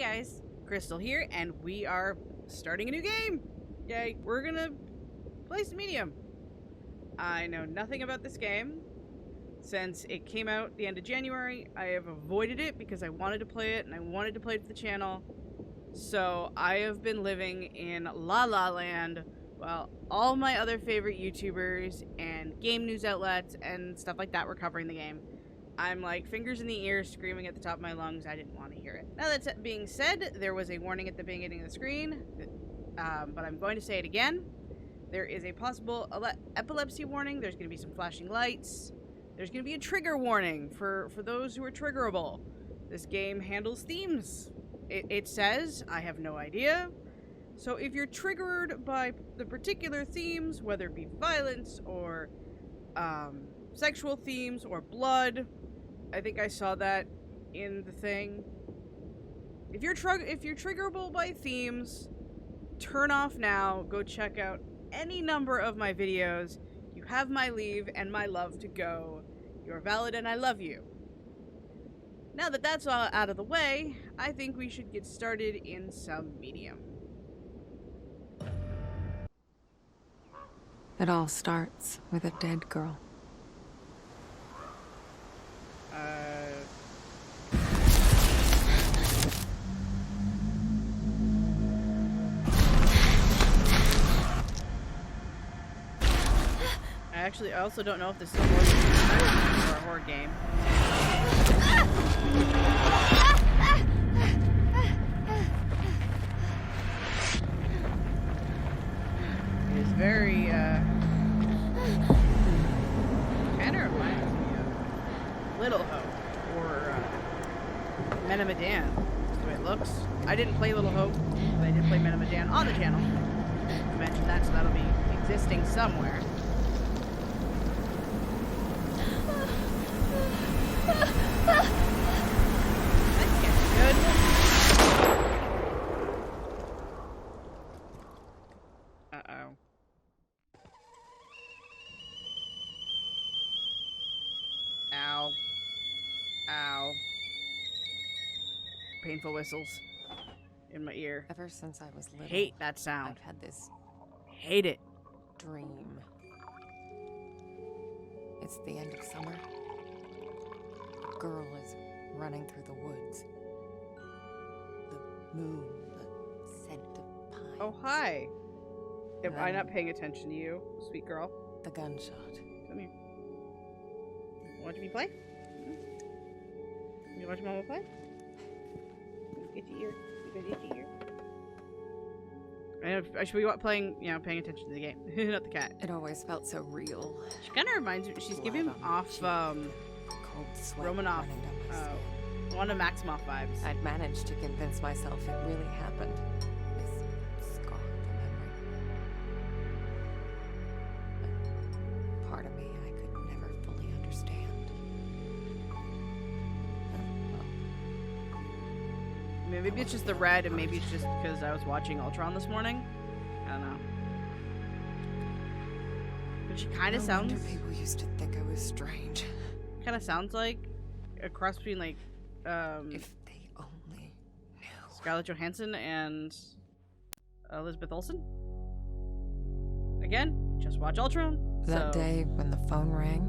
guys, Crystal here, and we are starting a new game! Yay, we're gonna play some Medium. I know nothing about this game. Since it came out the end of January, I have avoided it because I wanted to play it, and I wanted to play it for the channel. So I have been living in La La Land while all my other favorite YouTubers and game news outlets and stuff like that were covering the game. I'm like fingers in the ear screaming at the top of my lungs. I didn't want to hear it. Now that being said, there was a warning at the beginning of the screen, but I'm going to say it again. There is a possible epilepsy warning. There's going to be some flashing lights. There's going to be a trigger warning for those who are triggerable. This game handles themes. It says, I have no idea. So if you're triggered by the particular themes, whether it be violence or sexual themes or blood, I think I saw that in the thing. If you're triggerable by themes, turn off now. Go check out any number of my videos. You have my leave and my love to go. You're valid and I love you. Now that that's all out of the way, I think we should get started in some Medium. It all starts with a dead girl. I also don't know if this is a horror game or a horror game. It is very, kind of reminds me of Little Hope or Men of Medan. That's the way it looks. I didn't play Little Hope, but I did play Men of Medan on the channel. I mentioned that, so that'll be existing somewhere. Uh-oh. Ow. Ow. Painful whistles in my ear. Ever since I was little, Hate that sound. I've had this Hate it. dream. It's the end of summer. A girl is running through the woods. The moon, the scent of pine. Oh, hi. Am I Then not paying attention to you, sweet girl? the gunshot. Come here. Want me to play? You watch Mama play? Itchy ear. You got itchy ear. I should be playing, paying attention to the game, not the cat. It always felt so real. She kind of reminds me. She's giving Blood on off cold sweat Romanoff, running down my skin. one of Maximoff vibes. I'd managed to convince myself it really happened. This scar from memory. But part of me I could never fully understand. Maybe it's just the red, and maybe it's just because I was watching Ultron this morning. I don't know. But she kind of sounds. People used to think I was strange. Kind of sounds like a cross between like If they only knew. Scarlett Johansson and Elizabeth Olsen. Again, just watch Ultron. That so. day when the phone rang,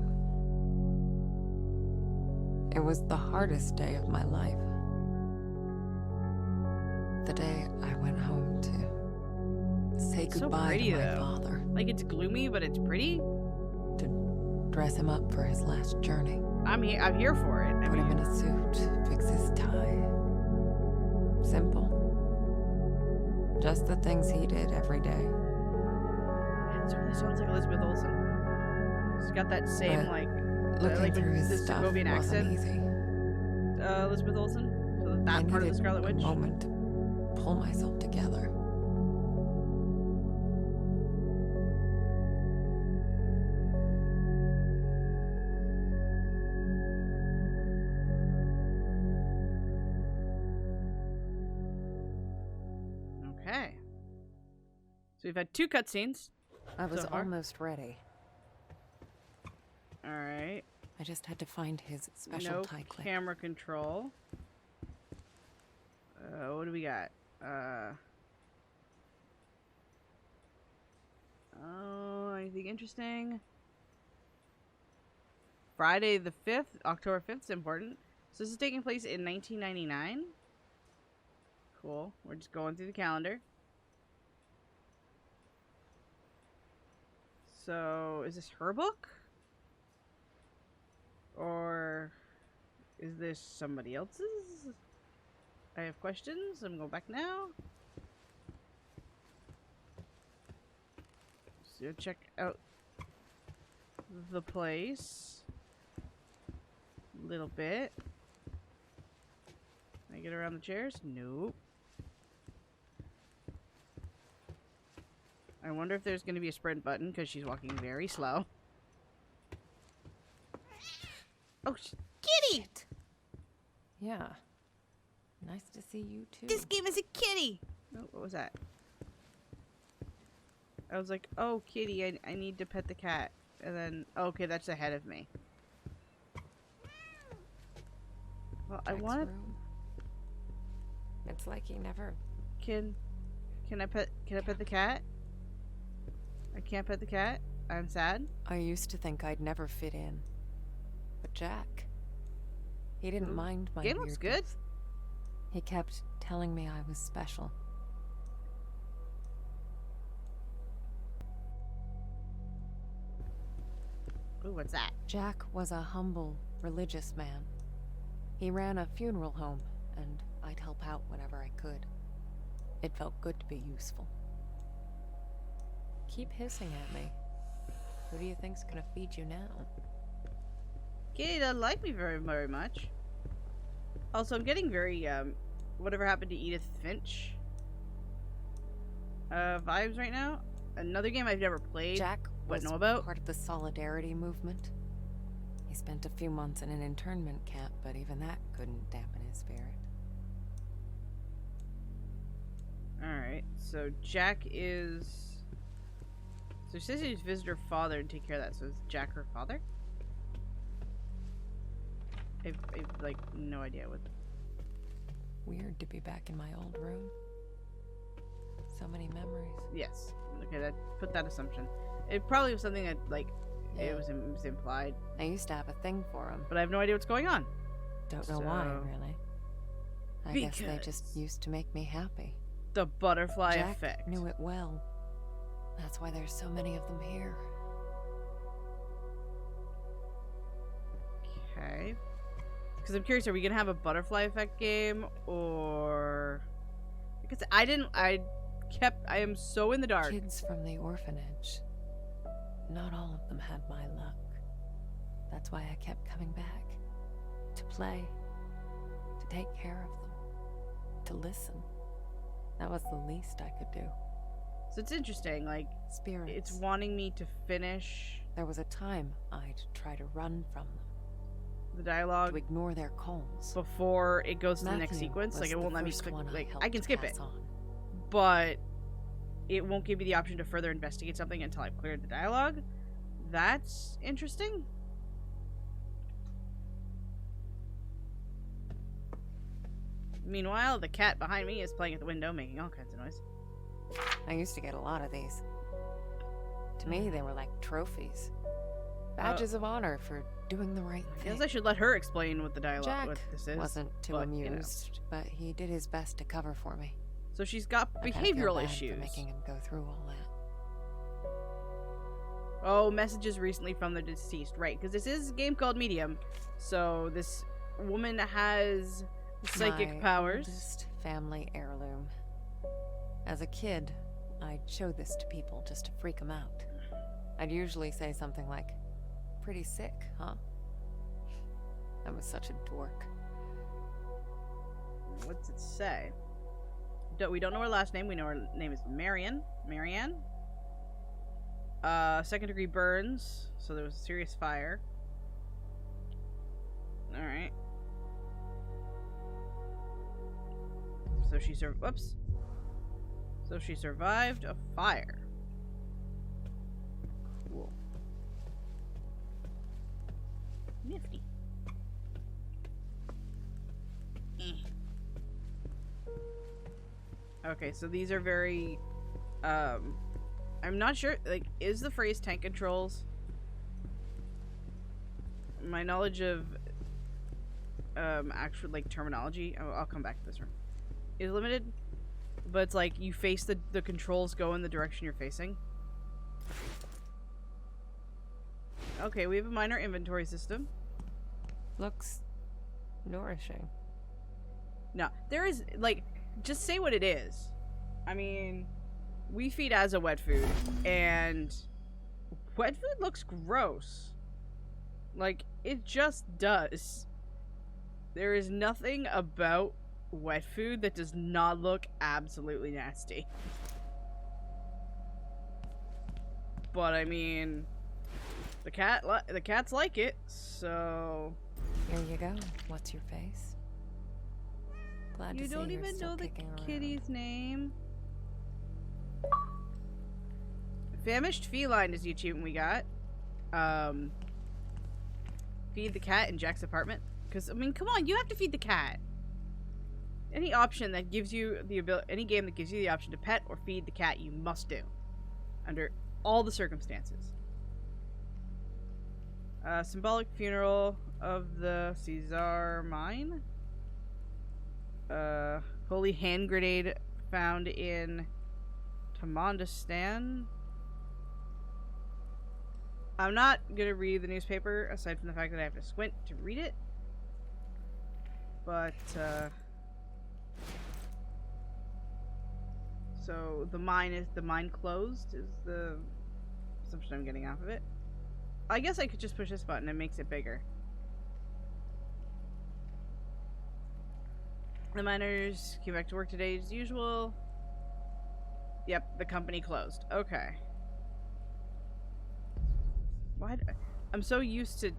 it was the hardest day of my life. The day I went home to say It's so goodbye pretty, to my though. father, Like, it's gloomy, but it's pretty. to dress him up for his last journey, I'm here for it. put him in a suit, fix his tie. Simple. Just the things he did every day. It certainly sounds like Elizabeth Olsen. She's got that same, But like Looking through the his stuff Segovian wasn't accent. easy. Elizabeth Olsen. So I that part of the needed Scarlet a Witch. moment to pull myself together. Okay. So we've had 2 cutscenes. I was So far. almost ready. All right. I just had to find his special No tie clip. camera control. What do we got? Oh, anything interesting? Friday the 5th, October 5th is important. So this is taking place in 1999. Cool. We're just going through the calendar. So, is this her book? Or is this somebody else's? I have questions. I'm going back now. So check out the place a little bit. Can I get around the chairs? Nope. I wonder if there's going to be a sprint button because she's walking very slow. Oh, kitty! Yeah. Nice to see you too. This game is a kitty! Oh, what was that? I was like, oh, kitty, I need to pet the cat. And then, oh, okay, that's ahead of me. Well, I want to... It's like he never... Can I pet the cat? I can't pet the cat. I'm sad. I used to think I'd never fit in. But Jack, he didn't mind my game looks good. He kept telling me I was special. Ooh, what's that? Jack was a humble, religious man. He ran a funeral home, and I'd help out whenever I could. It felt good to be useful. Keep hissing at me. Who do you think's gonna feed you now? Kitty doesn't like me very, very much. Also, I'm getting very, whatever happened to Edith Finch vibes right now. Another game I've never played. Jack was know about. part of the Solidarity movement. He spent a few months in an internment camp, but even that couldn't dampen his spirit. Alright, so Jack is... So she says he's visit her father and take care of that, so is Jack her father? I've like, no idea what... Weird to be back in my old room. So many memories. Yes. Okay, that put that assumption. It probably was something that, like, Yeah. it was implied. I used to have a thing for him. But I have no idea what's going on. Don't know why, really. I guess they Because- just used to make me happy. The butterfly Jack effect. knew it well. That's why there's so many of them here. Okay. Because I'm curious, are we going to have a butterfly effect game, or... Because I am so in the dark. Kids from the orphanage. Not all of them had my luck. That's why I kept coming back. To play. To take care of them. To listen. That was the least I could do. So it's interesting, like, Spirits. it's wanting me to finish There was a time I'd try to run from them. the dialogue To ignore their calls. before it goes to the next Matthew sequence. Like, was it won't the let me first click, one like, I helped can skip it. pass on. But it won't give me the option to further investigate something until I've cleared the dialogue. That's interesting. Meanwhile, the cat behind me is playing at the window, making all kinds of noise. I used to get a lot of these. To me, they were like trophies. Badges of honor for doing the right I thing. guess I should let her explain what the dialogue, Jack what this is. wasn't too but, you know. amused, but he did his best to cover for me. So she's got I kinda feel behavioral bad for issues. making him go through all that. Oh, messages recently from the deceased. Right, because this is a game called Medium. So this woman has psychic My powers. oldest family heirloom. As a kid, I'd show this to people just to freak them out. I'd usually say something like, "Pretty sick, huh?" I was such a dork. What's it say? We don't know her last name. We know her name is Marianne. Marianne. Second degree burns. So there was a serious fire. Alright. So she whoops. So she survived a fire. Cool. Nifty. Okay, so these are very, I'm not sure, like, is the phrase tank controls? My knowledge of, actual, like, terminology, I'll come back to this room, is limited, but it's like, you face the controls go in the direction you're facing. Okay, we have a minor inventory system. Looks nourishing. No, there is, like, just say what it is. I mean, we feed as a wet food, and wet food looks gross. Like, it just does. There is nothing about wet food that does not look absolutely nasty. But, I mean, the cats like it, so... Here you go. What's your face? Glad You to see don't you're even still know the kicking around. kitty's name. Famished feline is the achievement we got. Feed the cat in Jack's apartment. Because, I mean, come on, you have to feed the cat. Any option that gives you the ability, any game that gives you the option to pet or feed the cat, you must do. Under all the circumstances. Symbolic funeral of the Caesar mine. Holy hand grenade found in Tamandistan. I'm not gonna read the newspaper, aside from the fact that I have to squint to read it. But, so the mine closed is the assumption I'm getting off of it. I guess I could just push this button and it makes it bigger. The miners came back to work today as usual. Yep, the company closed. Okay. Why? I'm so used to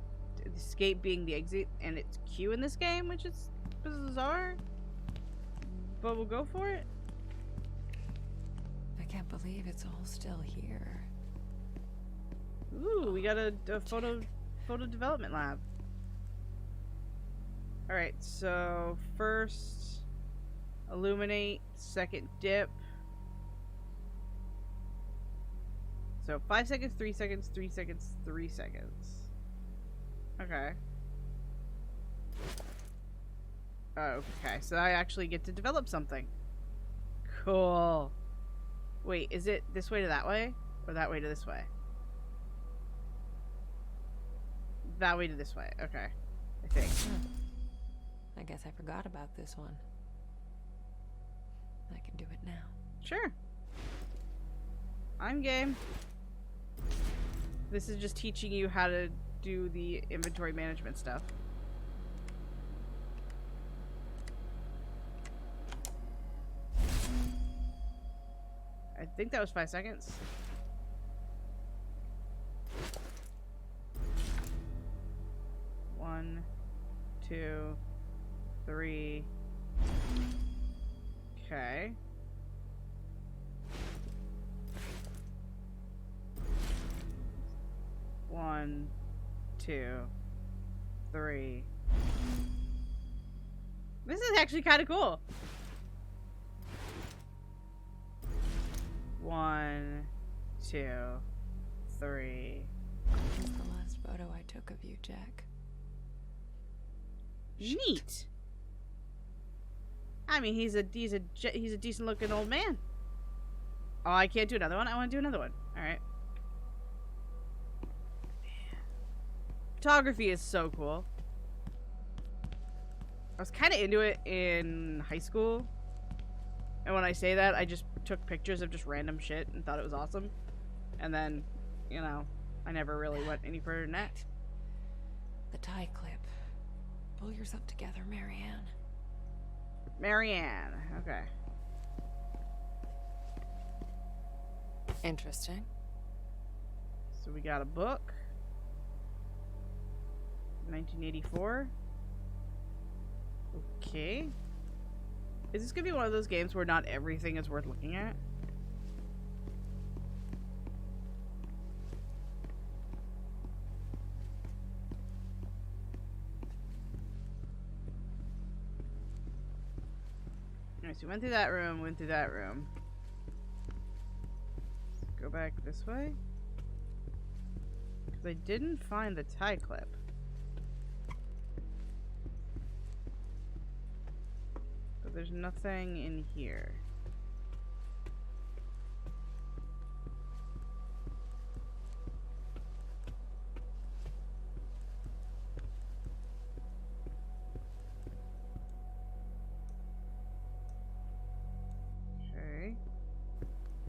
escape being the exit, and it's Q in this game, which is bizarre. But we'll go for it. I can't believe it's all still here. Ooh, we got a photo development lab. All right, so first illuminate, second dip. So 5 seconds, 3 seconds, 3 seconds, 3 seconds. Okay. Okay, so I actually get to develop something. Cool. Wait, is it this way to that way? Or that way to this way? That way to this way. Okay. I think. I guess I forgot about this one. I can do it now. Sure. I'm game. This is just teaching you how to do the inventory management stuff. I think that was 5 seconds. One, 2, 3. Okay. One, 2, 3. This is actually kind of cool. 1, 2, 3. Here's the last photo I took of you, Jack. Neat. I mean, he's a decent looking old man. Oh, I can't do another one. I want to do another one. All right. Photography is so cool. I was kind of into it in high school. And when I say that, I just took pictures of just random shit and thought it was awesome. And then, you know, I never really went any further than that. The tie clip. Pull yourself together, Marianne. Marianne. Okay. Interesting. So we got a book. 1984. Okay. Is this gonna be one of those games where not everything is worth looking at? Alright, so we went through that room, went through that room. Let's go back this way. Because I didn't find the tie clip. But there's nothing in here.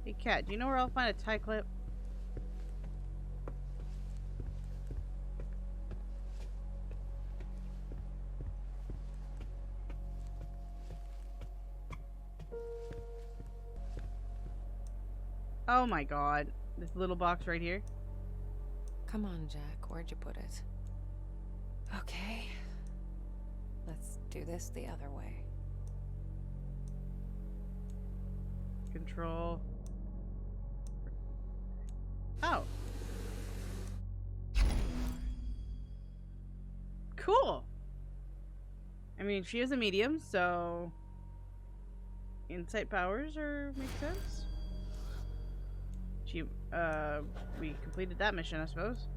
Hey, cat, do you know where I'll find a tie clip? Oh my god. This little box right here. Come on, Jack. Where'd you put it? Okay. Let's do this the other way. Control. Oh. Cool. I mean, she is a medium, so insight powers make sense. We completed that mission, I suppose.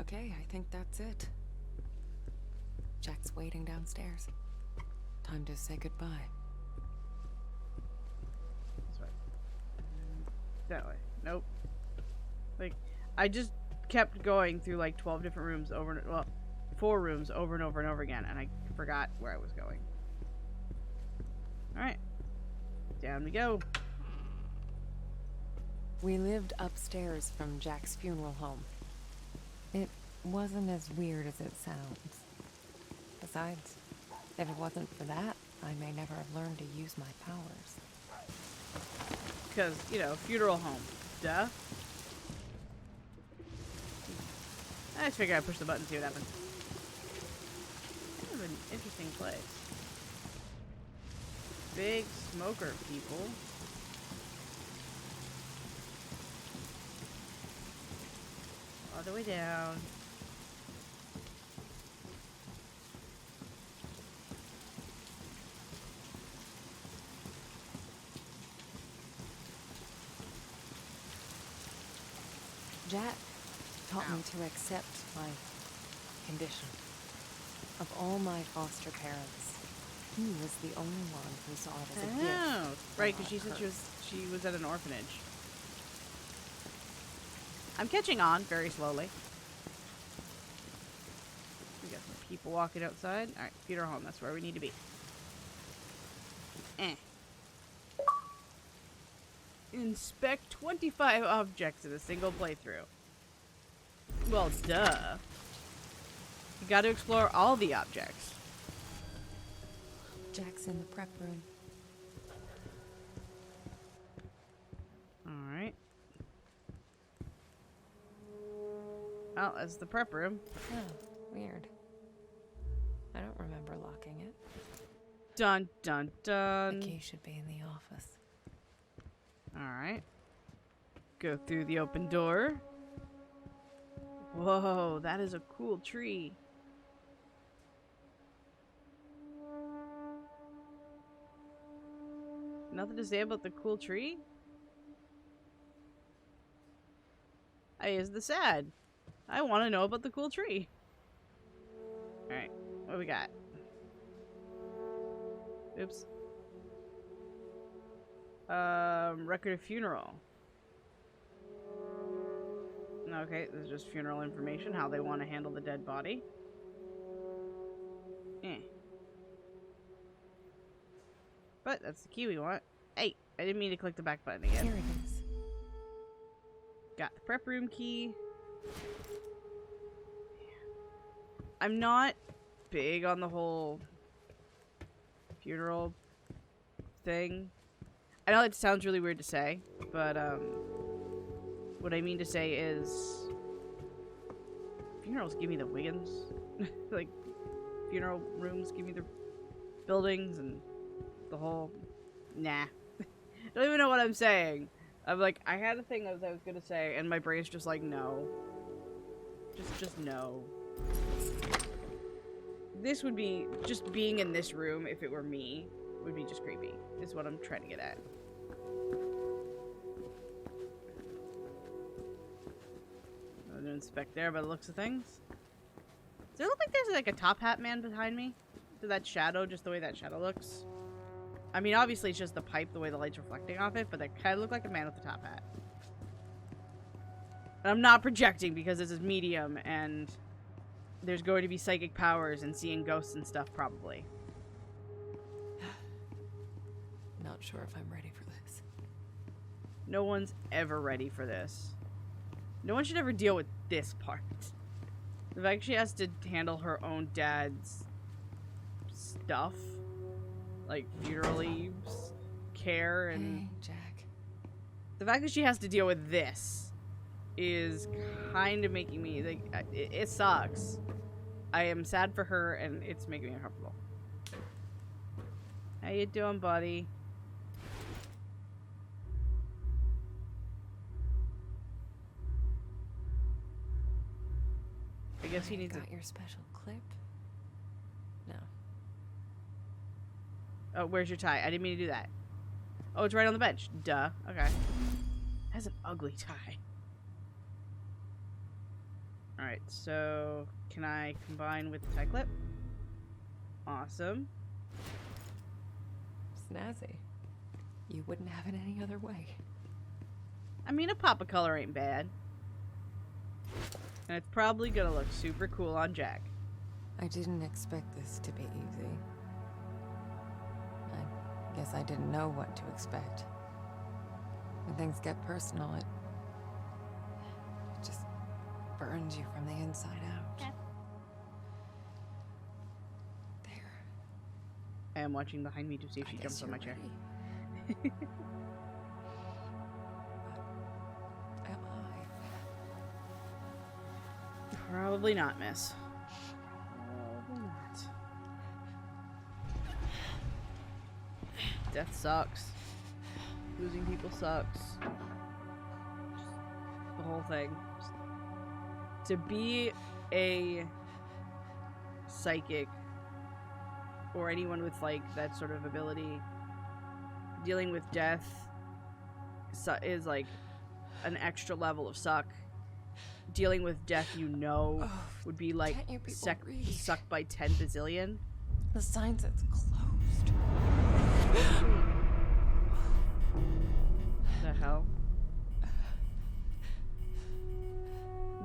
Okay, I think that's it. Jack's waiting downstairs. Time to say goodbye. That's right. That way. Nope. Like, I just kept going through like 12 different rooms over and, well, 4 rooms over and over and over again, and I forgot where I was going. Alright. Down we go. We lived upstairs from Jack's funeral home. It wasn't as weird as it sounds. Besides, if it wasn't for that, I may never have learned to use my powers. Because, you know, funeral home. Duh. I just figured I'd push the button and see what happens. Kind of an interesting place. Big smoker people. All the way down. Jack taught me to accept my condition. Of all my foster parents, he was the only one who saw it as a gift. Oh, right, because she said she was at an orphanage. I'm catching on very slowly. We got some people walking outside. All right, funeral home. That's where we need to be. Inspect 25 objects in a single playthrough. Well, duh. You got to explore all the objects. Jack's in the prep room. Alright. Well, that's the prep room. Oh, weird. I don't remember locking it. Dun, dun, dun. The key should be in the office. Alright. Go through the open door. Whoa, that is a cool tree. Nothing to say about the cool tree? Is the sad. I want to know about the cool tree. Alright, what do we got? Oops. Record of funeral. Okay, this is just funeral information, how they want to handle the dead body. But that's the key we want. Hey, I didn't mean to click the back button again. Here it is. Got the prep room key. I'm not big on the whole funeral thing. I know it sounds really weird to say, but what I mean to say is funerals give me the wiggins. Like, funeral rooms give me the buildings and the whole... Nah. Don't even know what I'm saying. I'm like, I had a thing that I was gonna say, and my brain's just like, no. Just no. this would be, just being in this room, if it were me, would be just creepy, is what I'm trying to get at. I'm gonna inspect there by the looks of things. Does it look like there's like a top hat man behind me? To that shadow, just the way that shadow looks? I mean, obviously it's just the pipe, the way the light's reflecting off it, but that kind of looked like a man with a top hat. And I'm not projecting because this is medium, and there's going to be psychic powers and seeing ghosts and stuff, probably. Not sure if I'm ready for this. No one's ever ready for this. No one should ever deal with this part. The fact she has to handle her own dad's stuff, like funerally care, and Hey, Jack. the fact that she has to deal with this is kind of making me like it sucks. I am sad for her, and it's making me uncomfortable. How you doing, buddy? I guess he needs got your special clip? No. Oh, where's your tie? I didn't mean to do that. Oh, it's right on the bench. Duh. Okay. That's an ugly tie. Alright, so can I combine with the tie clip? Awesome. Snazzy. You wouldn't have it any other way. I mean, a pop of color ain't bad. And it's probably gonna look super cool on Jack. I didn't expect this to be easy. I guess I didn't know what to expect. When things get personal, it just burns you from the inside out. Yeah. There. I am watching behind me to see if she jumps on my chair. But am I? Probably not, miss. Probably not. Death sucks. Losing people sucks. Just the whole thing. Just to be a psychic or anyone with like that sort of ability, dealing with death is like an extra level of suck. Dealing with death, you know, would be like sucked by 10 bazillion. The sign says closed. The hell?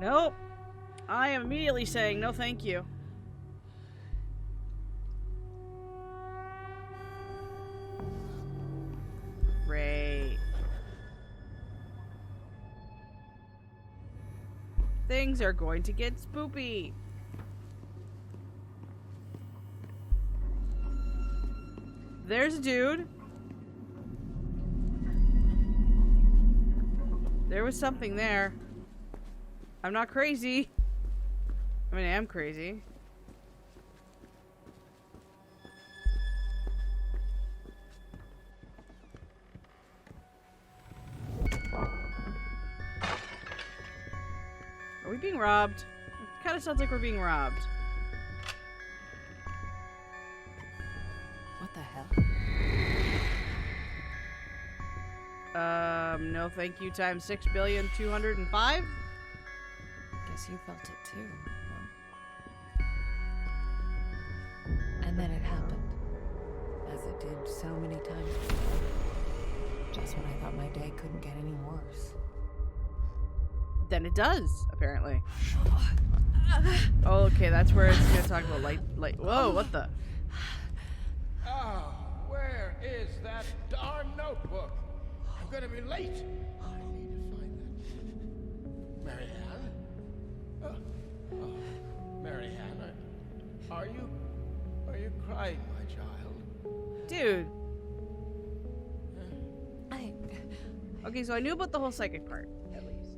Nope. I am immediately saying no thank you. Great. Things are going to get spoopy. There's a dude. There was something there. I'm not crazy. I mean, I am crazy. Are we being robbed? It kind of sounds like we're being robbed. What the hell? No thank you times 6,205,000,005? Guess you felt it too, huh? And then it happened. As it did so many times before. Just when I thought my day couldn't get any worse. Then it does, apparently. Oh, okay, that's where it's gonna talk about light. Whoa, what the? Oh, where is that darn notebook? I'm gonna be late. I need to find that. Marianne? Marianne, are you crying, my child? Dude. I... Okay, so I knew about the whole psychic part, at least.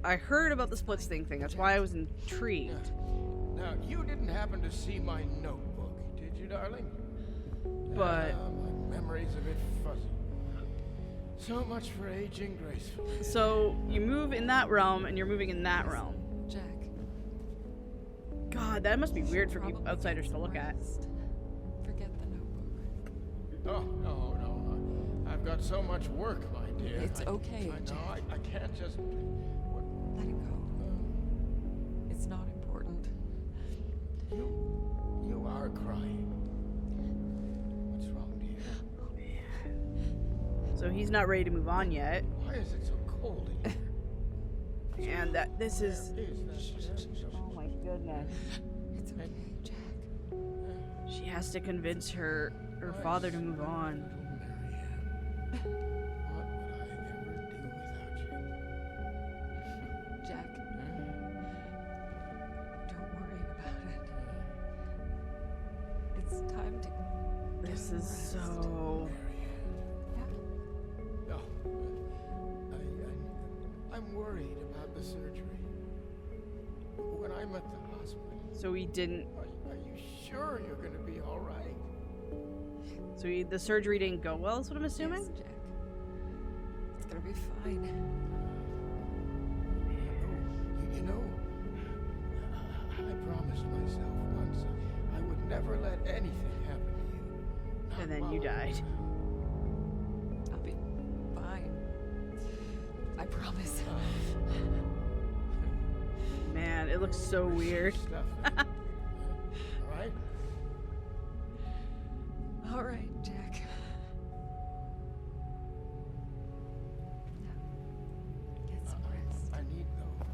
I heard about the splits thing. That's why I was intrigued. Now, you didn't happen to see my notebook, did you, darling? But... my memory's a bit fuzzy. So much for aging gracefully. So, you move in that realm, and you're moving in that realm. Jack. God, that must be You weird should for people, probably outsiders get to look some at. rest. Forget the notebook. Oh, no. I've got so much work, my dear. It's okay, I know. Jack. I can't just... What? Let it go. It's not important. You are crying. What's wrong, dear? So he's not ready to move on yet. Why is it so cold in here? And that this is... Where is that? Oh my goodness. It's okay, Jack. She has to convince her father to move on. Marianne, what would I ever do without you? Jack, don't worry about it. It's time to get This some is rest. so... Yeah. Oh, I'm worried about the surgery. When I'm at the hospital, So he didn't... are you sure you're going to be all right? So the surgery didn't go well, is what I'm assuming? Yes, Jack. It's gonna be fine. You know, I promised myself once I would never let anything happen to you. Not And then while you I'm died. around. I'll be fine. I promise. Man, it looks so weird. Stuff. All right? All right, Jack. Now, get some rest. I need though.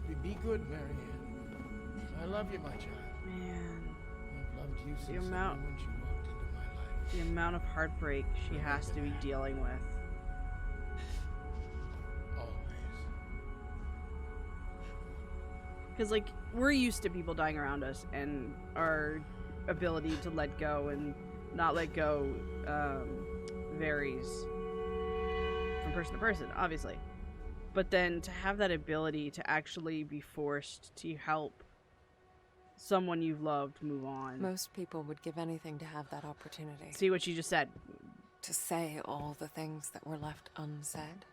Yes. Be good, Marianne. I love you, my child. Man, I've loved you since the amount- moment you walked into my life. the amount of heartbreak she has to be dealing with. Always. Because, like, we're used to people dying around us, and our ability to let go and not let go varies from person to person, obviously. But then to have that ability to actually be forced to help someone you've loved move on. Most people would give anything to have that opportunity. See what you just said. To say all the things that were left unsaid.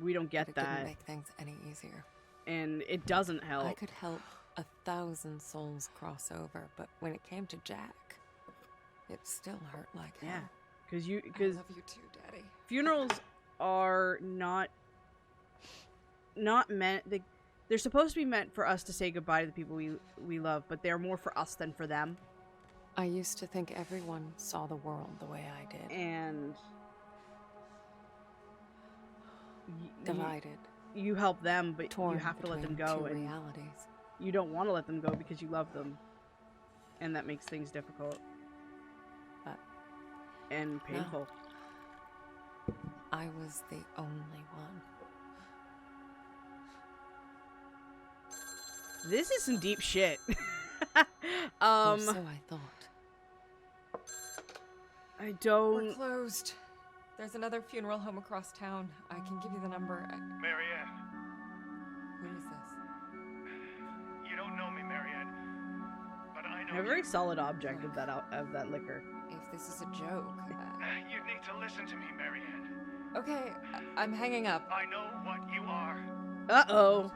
We don't get But it that. didn't make things any easier. And it doesn't help. I could help 1,000 souls cross over, but when it came to Jack, it still hurt like hell. Yeah. Because I love you too, Daddy. funerals are not meant... They're supposed to be meant for us to say goodbye to the people we love, but they're more for us than for them. I used to think everyone saw the world the way I did. And Divided. you help them, but Torn you have to let them between go, two and realities. you don't want to let them go because you love them, and that makes things difficult and painful. I was the only one. This is some deep shit. Or so I thought. I We're don't... closed. There's another funeral home across town. I can give you the number. Marianne, Who is this? you don't know me, Marianne, but I know A very you. solid object of that liquor. If this is a joke. You need to listen to me, Marianne. Okay, I'm hanging up. I know what you are. Uh-oh.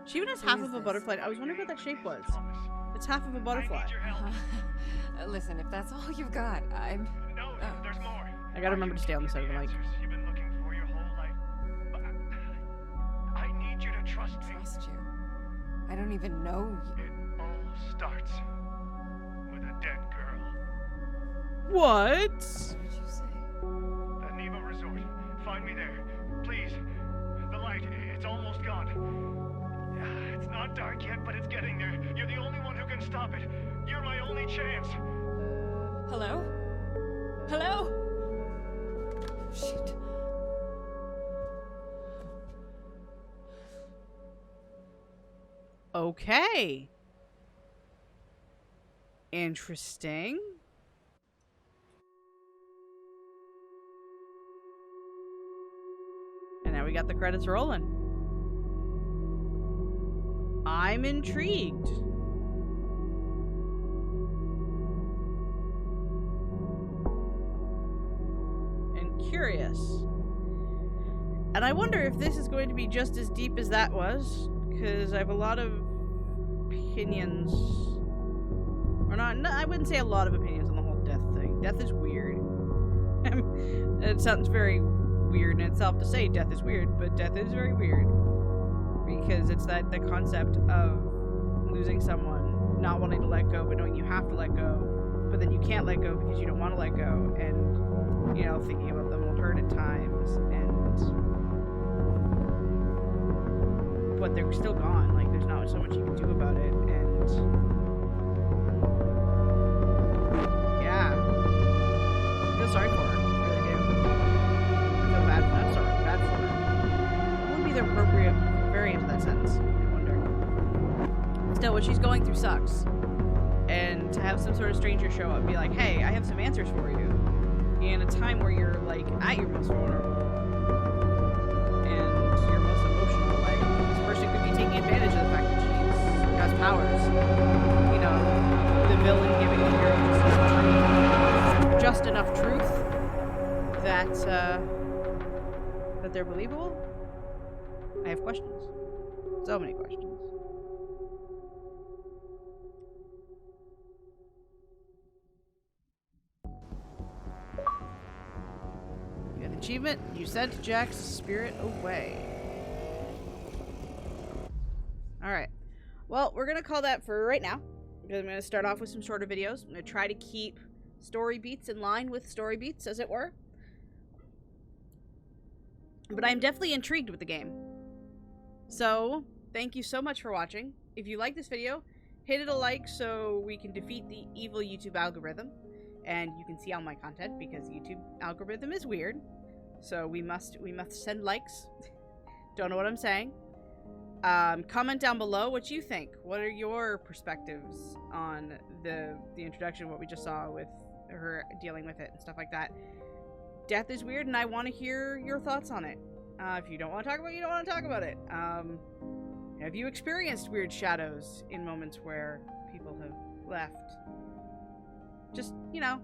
She even has Who half is of a this? butterfly. I was wondering what that shape was. Thomas. It's half of a butterfly. I need your help. Listen, if that's all you've got, I'm... No, there's more. I gotta remember to stay on the side of the mic. Answers you've been looking for your whole life. But I need you to trust me. Trust you. I don't even know you. It all starts with a dead girl. What? What did you say? The Neva Resort. Find me there. Please. The light, it's almost gone. It's not dark yet, but it's getting there. You're the only one who can stop it. You're my only chance. Hello? Hello? Shit. Okay. Interesting. And now we got the credits rolling. I'm intrigued. And curious. And I wonder if this is going to be just as deep as that was, because I have a lot of opinions. Or not, no, I wouldn't say a lot of opinions on the whole death thing. Death is weird. It sounds very weird in itself to say death is weird, but death is very weird. Because it's the concept of losing someone, not wanting to let go, but knowing you have to let go, but then you can't let go because you don't want to let go, and, you know, thinking about them will hurt at times, but they're still gone. Like, there's not so much you can do about it, and yeah. I feel sorry for her. I really do. I feel bad. Not sorry, bad for her. What would be the appropriate variant of that sentence? I wonder. Still, what she's going through sucks. And to have some sort of stranger show up and be like, hey, I have some answers for you. In a time where you're, like, at your most vulnerable. And your most emotional. Like, this person could be taking advantage of the fact that she has powers. You know, the villain giving the hero just enough truth that that they're believable. I have questions. So many questions. You have achievement. You sent Jack's spirit away. Alright. Well, we're gonna call that for right now. Because I'm gonna start off with some shorter videos. I'm gonna try to keep story beats in line with story beats, as it were. But I'm definitely intrigued with the game. So, thank you so much for watching. If you like this video, hit it a like so we can defeat the evil YouTube algorithm. And you can see all my content because the YouTube algorithm is weird. So we must send likes. Don't know what I'm saying. Comment down below what you think. What are your perspectives on the introduction, what we just saw with her dealing with it and stuff like that. Death is weird, and I want to hear your thoughts on it. If you don't want to talk about it, you don't want to talk about it. Have you experienced weird shadows in moments where people have left? Just, you know,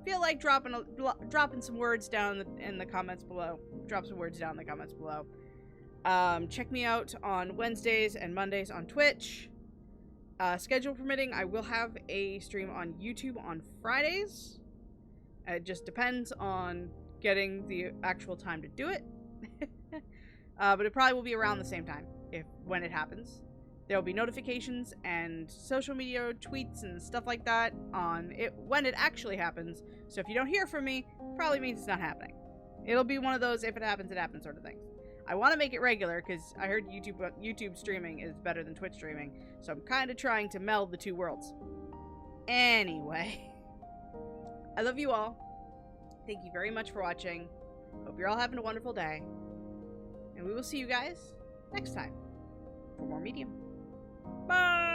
feel like dropping some words down in the comments below. Drop some words down in the comments below. Check me out on Wednesdays and Mondays on Twitch. Schedule permitting, I will have a stream on YouTube on Fridays. It just depends on getting the actual time to do it. But it probably will be around the same time when it happens. There will be notifications and social media tweets and stuff like that on it when it actually happens. So if you don't hear from me, probably means it's not happening. It'll be one of those if it happens sort of things. I want to make it regular because I heard YouTube streaming is better than Twitch streaming. So I'm kind of trying to meld the two worlds. Anyway, I love you all. Thank you very much for watching. Hope you're all having a wonderful day. And we will see you guys next time for more Medium. Bye!